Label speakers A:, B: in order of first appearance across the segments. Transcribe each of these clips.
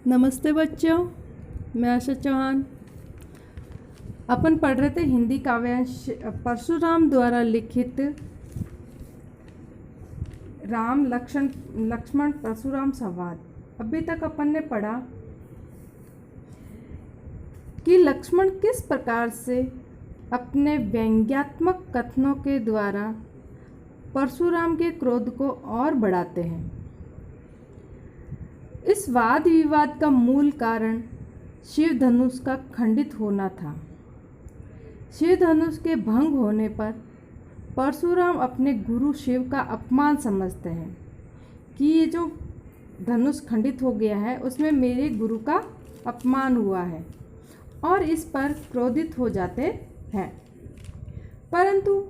A: नमस्ते बच्चों, मैं आशा चौहान। अपन पढ़ रहे थे हिंदी काव्यांश परशुराम द्वारा लिखित राम लक्ष्मण परशुराम संवाद। अभी तक अपन ने पढ़ा कि लक्ष्मण किस प्रकार से अपने व्यंग्यात्मक कथनों के द्वारा परशुराम के क्रोध को और बढ़ाते हैं। इस वाद विवाद का मूल कारण शिव धनुष का खंडित होना था। शिव धनुष के भंग होने पर परशुराम अपने गुरु शिव का अपमान समझते हैं कि ये जो धनुष खंडित हो गया है उसमें मेरे गुरु का अपमान हुआ है और इस पर क्रोधित हो जाते हैं। परंतु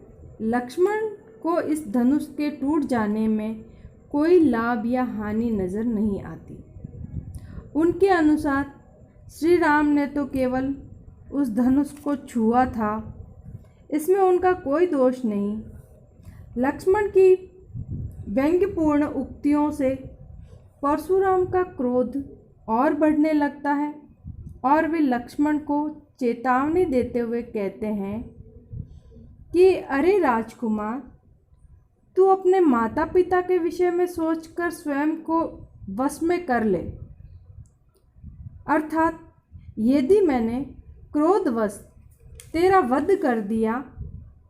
A: लक्ष्मण को इस धनुष के टूट जाने में कोई लाभ या हानि नज़र नहीं आती। उनके अनुसार श्री राम ने तो केवल उस धनुष को छुआ था, इसमें उनका कोई दोष नहीं। लक्ष्मण की व्यंग्यपूर्ण उक्तियों से परशुराम का क्रोध और बढ़ने लगता है और वे लक्ष्मण को चेतावनी देते हुए कहते हैं कि अरे राजकुमार, तू अपने माता पिता के विषय में सोचकर स्वयं को वश में कर ले। अर्थात यदि मैंने क्रोधवश तेरा वध कर दिया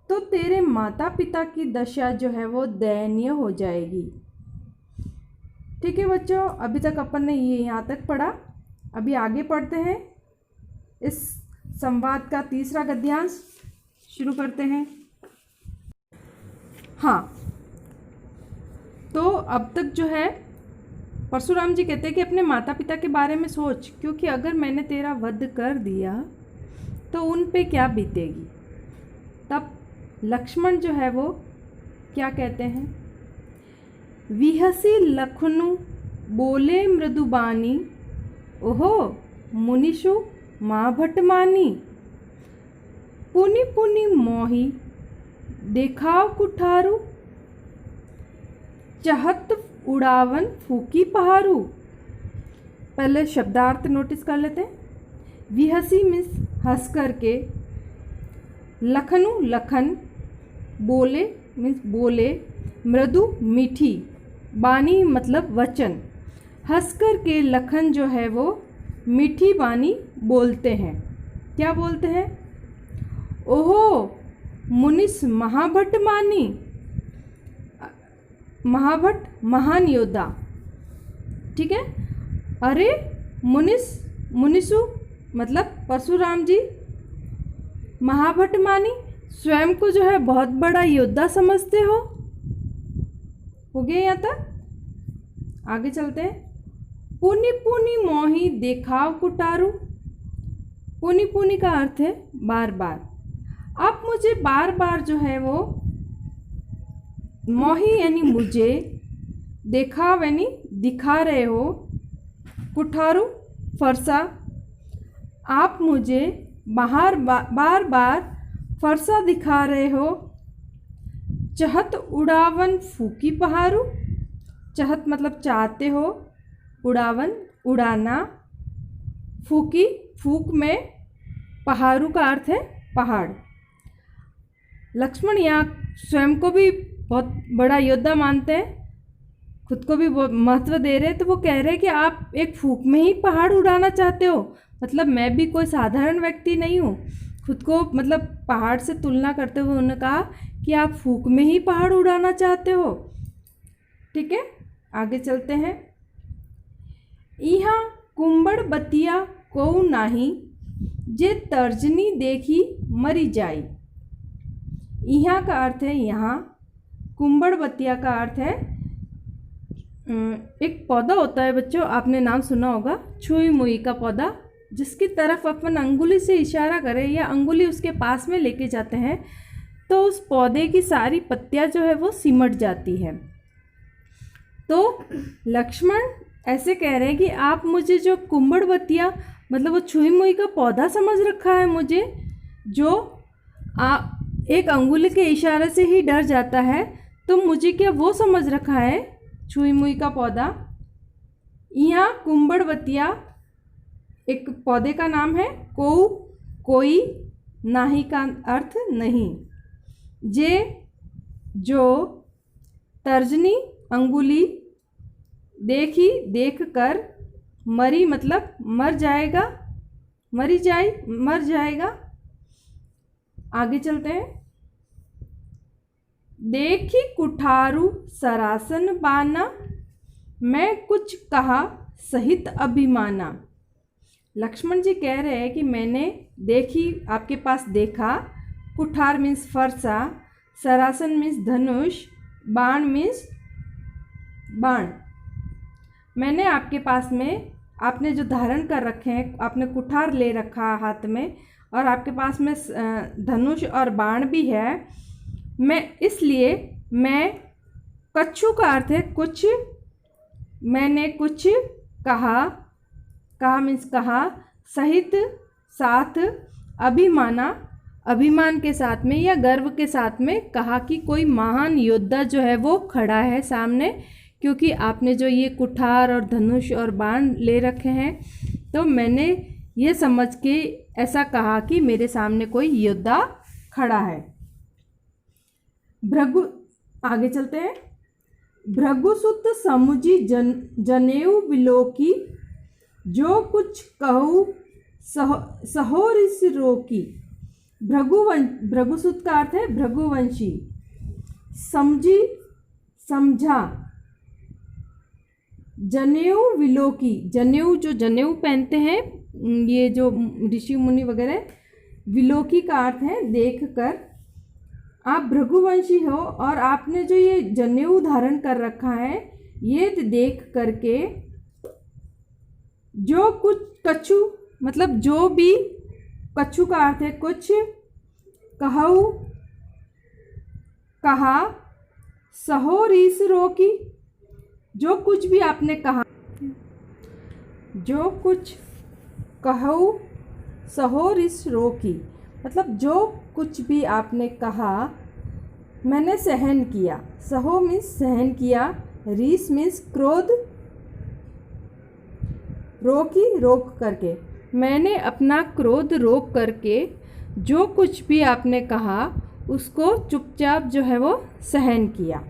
A: तो तेरे माता पिता की दशा जो है वो दयनीय हो जाएगी। ठीक है बच्चों, अभी तक अपन ने ये यहाँ तक पढ़ा। अभी आगे पढ़ते हैं। इस संवाद का तीसरा गद्यांश शुरू करते हैं। हाँ, तो अब तक जो है परशुराम जी कहते हैं कि अपने माता पिता के बारे में सोच, क्योंकि अगर मैंने तेरा वध कर दिया तो उन पे क्या बीतेगी। तब लक्ष्मण जो है वो क्या कहते हैं, विहसी लखनु बोले मृदुबानी, ओहो मुनिषु माँ भटमानी, पुनि पुनि मोही देखाव कुठारू, चहत उड़ावन फूकी पहाड़ू। पहले शब्दार्थ नोटिस कर लेते हैं। विहसी मीन्स हंस करके, लखनु लखन, बोले मीन्स बोले, मृदु मीठी, बानी मतलब वचन। हंस करके लखन जो है वो मीठी बानी बोलते हैं। क्या बोलते हैं, ओहो मुनिस महाभट मानी, महाभट महान योद्धा। ठीक है। अरे मुनिसु मतलब परशुराम जी, महाभट मानी स्वयं को जो है बहुत बड़ा योद्धा समझते हो गया यहाँ तक। आगे चलते हैं। पुनि पुनि मोही देखाव कुटारू। पुनि पुनि का अर्थ है बार बार। आप मुझे बार बार जो है वो मोही यानी मुझे, देखाव यानी दिखा रहे हो, कुठारू फरसा, आप मुझे बार बार फरसा दिखा रहे हो। चहत उड़ावन फूकी पहाड़ू। चहत मतलब चाहते हो, उड़ावन उड़ाना, फूकी फूक में, पहाड़ू का अर्थ है पहाड़। लक्ष्मण यहाँ स्वयं को भी बहुत बड़ा योद्धा मानते हैं, खुद को भी बहुत महत्व दे रहे हैं। तो वो कह रहे हैं कि आप एक फूक में ही पहाड़ उड़ाना चाहते हो, मतलब मैं भी कोई साधारण व्यक्ति नहीं हूँ। खुद को मतलब पहाड़ से तुलना करते हुए उन्होंने कहा कि आप फूक में ही पहाड़ उड़ाना चाहते हो। ठीक है, आगे चलते हैं। यहाँ कुंबड़ बतिया को नाही, जे तर्जनी देखी मरी जाई। यहाँ का अर्थ है यहाँ, कुंबड़ बतिया का अर्थ है एक पौधा होता है बच्चों, आपने नाम सुना होगा, छुई मुई का पौधा, जिसकी तरफ अपन अंगुली से इशारा करें या अंगुली उसके पास में लेके जाते हैं तो उस पौधे की सारी पत्तियां जो है वो सिमट जाती है। तो लक्ष्मण ऐसे कह रहे हैं कि आप मुझे जो कुंबड़ बतिया मतलब वो छुई मुई का पौधा समझ रखा है मुझे, जो एक अंगुली के इशारे से ही डर जाता है, तो मुझे क्या वो समझ रखा है छुई मुई का पौधा। यहाँ कुंबड़ बतिया एक पौधे का नाम है। को, कोई, नाही का अर्थ नहीं। जे, जो, तर्जनी, अंगुली, देखी, देख कर, मरी मतलब मर जाएगा, मर जाएगा। आगे चलते हैं। देखी कुठारू सरासन बाना, मैं कुछ कहा सहित अभिमाना। लक्ष्मण जी कह रहे हैं कि मैंने देखी, आपके पास देखा, कुठार मीन्स फरसा, सरासन मीन्स धनुष, बाण मीन्स बाण। मैंने आपके पास में, आपने जो धारण कर रखे हैं, आपने कुठार ले रखा हाथ में और आपके पास में धनुष और बाण भी है। इसलिए मैं, कछु का अर्थ है कुछ, मैंने कुछ कहा, कहा मीन्स कहा, सहित साथ, अभिमाना अभिमान के साथ में या गर्व के साथ में कहा कि कोई महान योद्धा जो है वो खड़ा है सामने, क्योंकि आपने जो ये कुठार और धनुष और बाण ले रखे हैं, तो मैंने ये समझ के ऐसा कहा कि मेरे सामने कोई योद्धा खड़ा है। भृगु, आगे चलते हैं। भृगुसुत समुझी जनेऊ विलोकी, जो कुछ कहूँ सहोरिस रोकी। भृगुसुत का अर्थ है भृगुवंशी। समझी, समझा। जनेऊ विलोकी, जनेऊ जो जनेऊ पहनते हैं ये जो ऋषि मुनि वगैरह, विलोकी का अर्थ है देख कर। आप भृगुवंशी हो और आपने जो ये जनेऊ धारण कर रखा है, ये देख करके, जो कुछ, कछु मतलब जो भी, कछु का अर्थ है कुछ, कहू कहा, सहोरिस रोकी, जो कुछ भी आपने कहा, जो कुछ कहू सहोरिस रोकी, मतलब जो कुछ भी आपने कहा मैंने सहन किया। सहो मीन्स सहन किया, रीस मीन्स क्रोध, रोकी रोक करके, मैंने अपना क्रोध रोक करके जो कुछ भी आपने कहा उसको चुपचाप जो है वो सहन किया।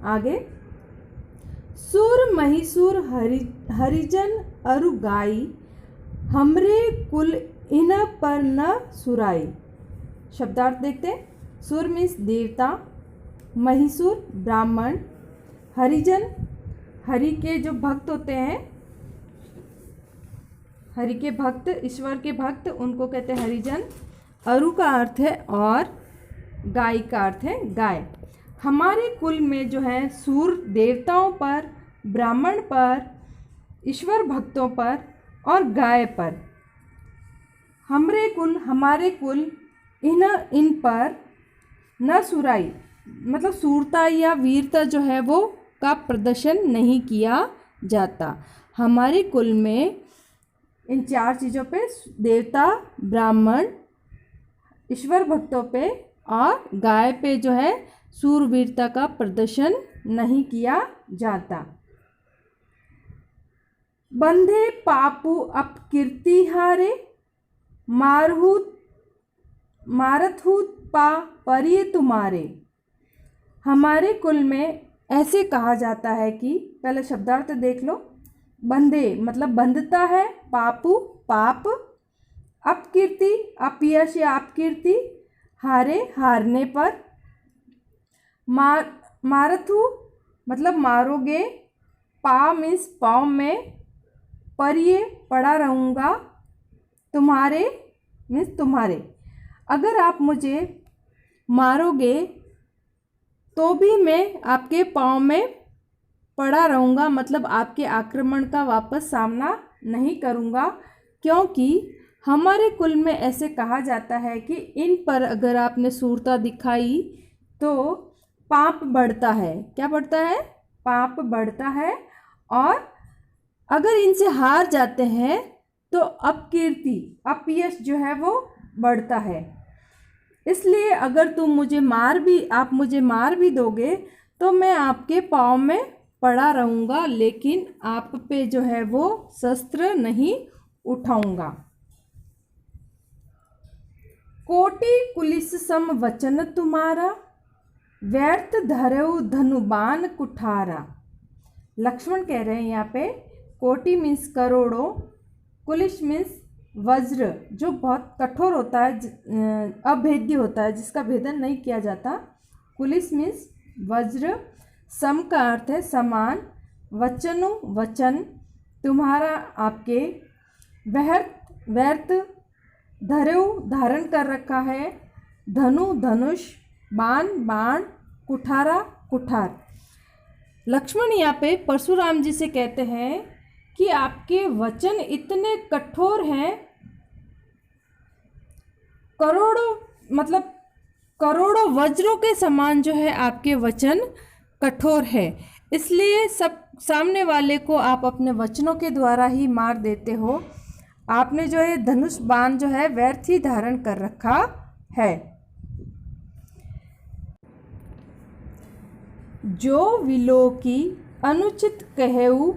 A: आगे, सुर महिसुर हरिजन अरु गाई, हमरे कुल इन पर न सुराई। शब्दार्थ देखते हैं। सुर मीन्स देवता, महिसुर ब्राह्मण, हरिजन हरि के जो भक्त होते हैं, हरि के भक्त, ईश्वर के भक्त, उनको कहते हैं हरिजन। अरु का अर्थ है और, गाय का अर्थ है गाय। हमारे कुल में जो है सूर देवताओं पर, ब्राह्मण पर, ईश्वर भक्तों पर और गाय पर। हमरे कुल, हमारे कुल, इन पर न सुराई मतलब सूरता या वीरता जो है वो का प्रदर्शन नहीं किया जाता। हमारे कुल में इन चार चीज़ों पे, देवता, ब्राह्मण, ईश्वर भक्तों पे और गाय पे जो है सूरवीरता का प्रदर्शन नहीं किया जाता। बंधे पापु अपकीर्ति हारे, मारथूत पा परिय तुम्हारे। हमारे कुल में ऐसे कहा जाता है कि, पहले शब्दार्थ देख लो। बंधे मतलब बंधता है, पापु पाप, अपकीर्ति अपयश या अपकीर्ति, हारे हारने पर, मारथु मतलब मारोगे, पा मीन्स पाँव में, परिये पड़ा रहूँगा, तुम्हारे मीन्स तुम्हारे। अगर आप मुझे मारोगे तो भी मैं आपके पाँव में पड़ा रहूँगा, मतलब आपके आक्रमण का वापस सामना नहीं करूँगा, क्योंकि हमारे कुल में ऐसे कहा जाता है कि इन पर अगर आपने सूरता दिखाई तो पाप बढ़ता है। क्या बढ़ता है? पाप बढ़ता है। और अगर इनसे हार जाते हैं तो अपकीर्ति, अपयश जो है वो बढ़ता है। इसलिए अगर आप मुझे मार भी दोगे तो मैं आपके पाँव में पड़ा रहूँगा, लेकिन आप पे जो है वो शस्त्र नहीं उठाऊंगा। कोटि कुलिस सम वचन तुम्हारा, व्यर्थ धरऊ धनुबान कुठारा। लक्ष्मण कह रहे हैं यहाँ पे कोटि मीन्स करोड़ों, कुलिश मीन्स वज्र जो बहुत कठोर होता है, अभेद्य होता है, जिसका भेदन नहीं किया जाता। कुलिश मीन्स वज्र, सम का अर्थ है समान, वचनु वचन, तुम्हारा आपके, व्यर्थ धरऊ धारण कर रखा है, धनु धनुष, बाण बाण, कुठारा कुठार। लक्ष्मण यहाँ पे परशुराम जी से कहते हैं कि आपके वचन इतने कठोर हैं, करोड़ों वज्रों के समान जो है आपके वचन कठोर है, इसलिए सब सामने वाले को आप अपने वचनों के द्वारा ही मार देते हो। आपने जो है धनुष बाण जो है व्यर्थ ही धारण कर रखा है। जो विलोकी अनुचित कहेऊ,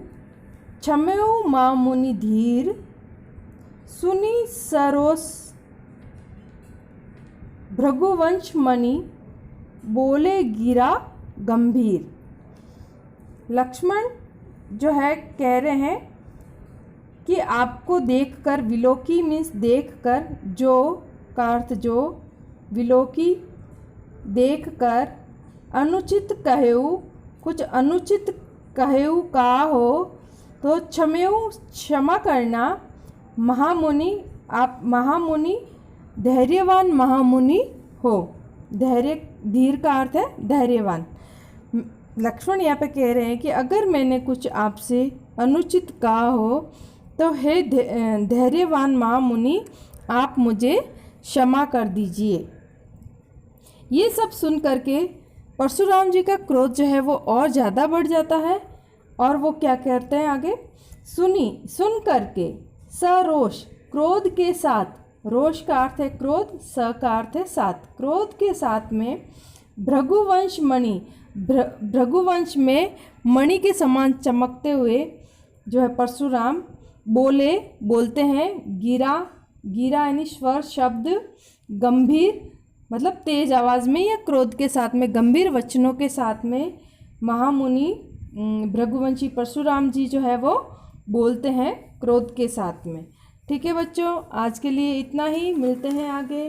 A: क्षमेऊ माँ मुनि धीर, सुनी सरोस भृगुवंश मणि, बोले गिरा गंभीर। लक्ष्मण जो है कह रहे हैं कि आपको देखकर, विलोकी मीन्स देखकर, जो का अर्थ जो, विलोकी देखकर, अनुचित कहेऊ कुछ अनुचित कहेऊ कहा हो तो क्षमेऊ क्षमा करना, महामुनि आप महामुनि धैर्यवान महामुनि हो। धैर्य धीर का अर्थ है धैर्यवान। लक्ष्मण यहाँ पे कह रहे हैं कि अगर मैंने कुछ आपसे अनुचित कहा हो तो हे धैर्यवान महामुनि आप मुझे क्षमा कर दीजिए। ये सब सुन करके परशुराम जी का क्रोध जो है वो और ज़्यादा बढ़ जाता है और वो क्या करते हैं आगे, सुन करके, सरोष क्रोध के साथ, रोष का अर्थ है क्रोध, स का अर्थ है साथ, क्रोध के साथ में, भृगुवंश मणि, भृगुवंश में मणि के समान चमकते हुए जो है परशुराम बोलते हैं, गिरा यानी स्वर शब्द, गंभीर मतलब तेज आवाज़ में या क्रोध के साथ में, गंभीर वचनों के साथ में महामुनि भृगुवंशी परशुराम जी जो है वो बोलते हैं क्रोध के साथ में। ठीक है बच्चों, आज के लिए इतना ही, मिलते हैं आगे।